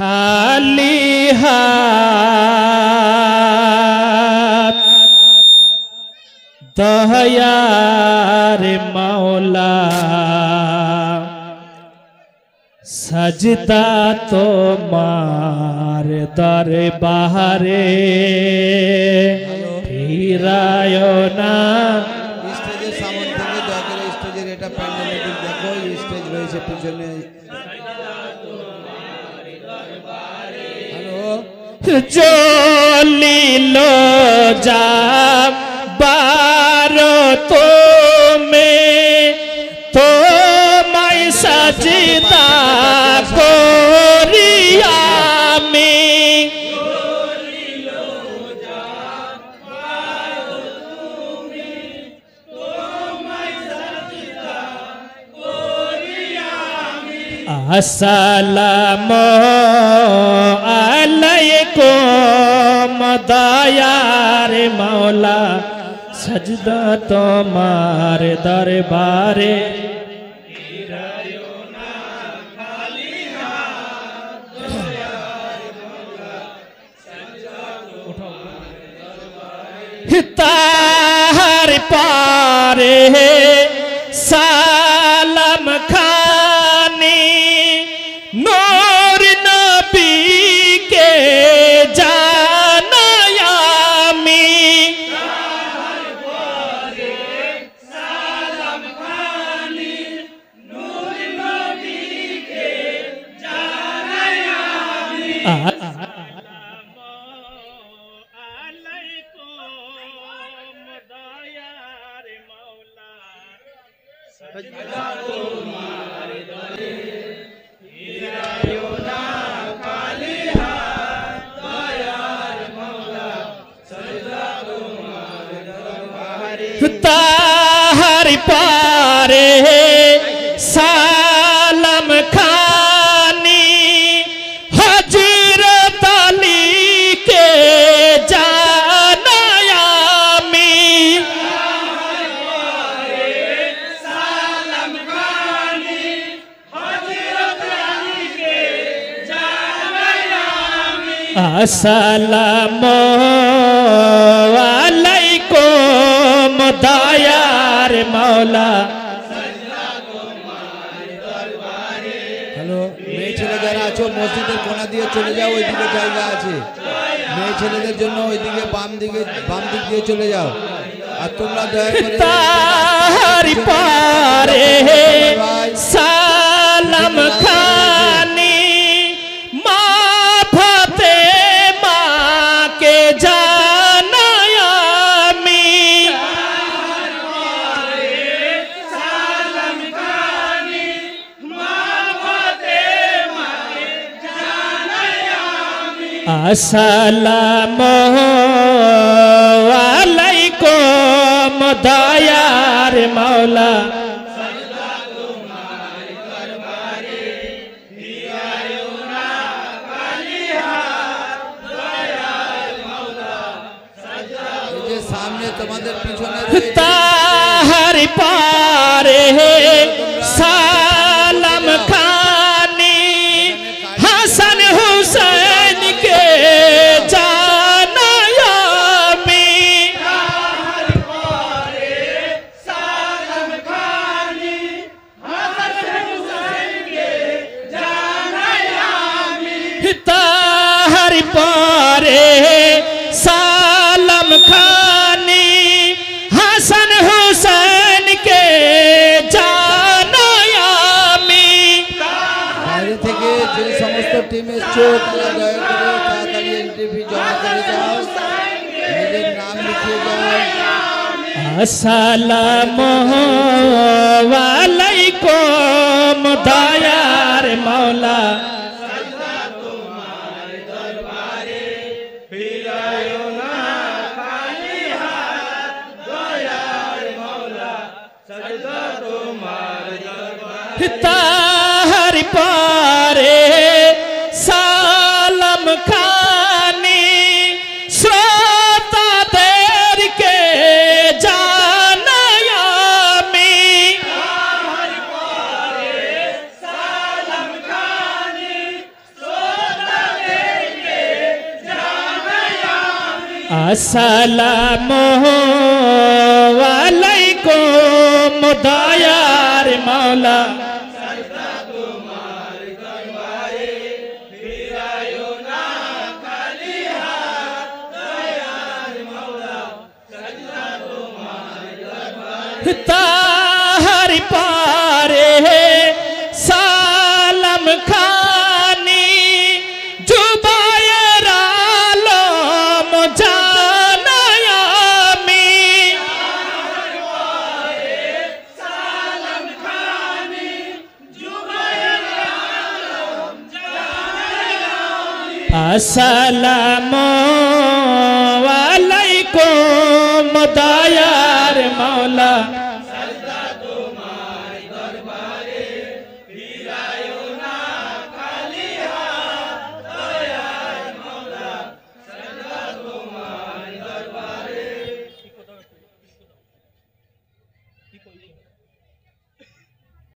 খালি হাত দয়ার মাওলা সজদা তোমার দরবারে ফিরায় না। স্টেজের সামনে থেকে দয়া করে স্টেজের এটা প্যান্ডেলের দিক দেখো, স্টেজ রয়েছে পিছনে। হ্যালো, জলিল যা বারো তুমি তোমায় সজদা করি আমি। আসসালামু আলাইকুম দয়ার মাওলা সজদা তোমার দরবারে তার পারে সালাম খানি নূর নবী কে জানাই আমি। তাহার পারে সালাম খানি হযরত আলী কে জানাই আমি। আসসালামু আলাইকুম দয়ার মাওলা। হ্যালো, মেয়ে ছেলে যারা আছো মসজিদের কোণা দিয়ে চলে যাও, ওইদিকে জায়গা আছে। মেয়ে ছেলেদের জন্য ওইদিকে বাম দিক দিয়ে চলে যাও। আর তোমরা দয়া করে তাহার পারে সালাম খানি মা ফাতেমা কে জানাই আমি। আসসালামু আলাইকুম দয়ার মাওলা সামনে তোমাদের পিছনে তাহার পারে সালাম খানি হাসান হুসেন কে জানাই আমি। তাহার পারে সালাম খানি হাসান হুসেন কে জানাই আমি। বাইরে থেকে যে সমস্ত টিম এসছো তারা দয়া করে তাড়াতাড়ি এন্ট্রি ফি জমা করে যাও, নিজের নাম লিখিয়ে যাও। আসসালামু আলাইকুম দয়ার মাওলা তাহার পারে সালাম খানি শ্রোতাদেরকে জানাই আমি। আসসালামু আলাইকুম দয়ার মাওলা ताहर पारे सालम खानी जुबायर आलम जानायामी अस्सलामु अलैकुम दयार मौला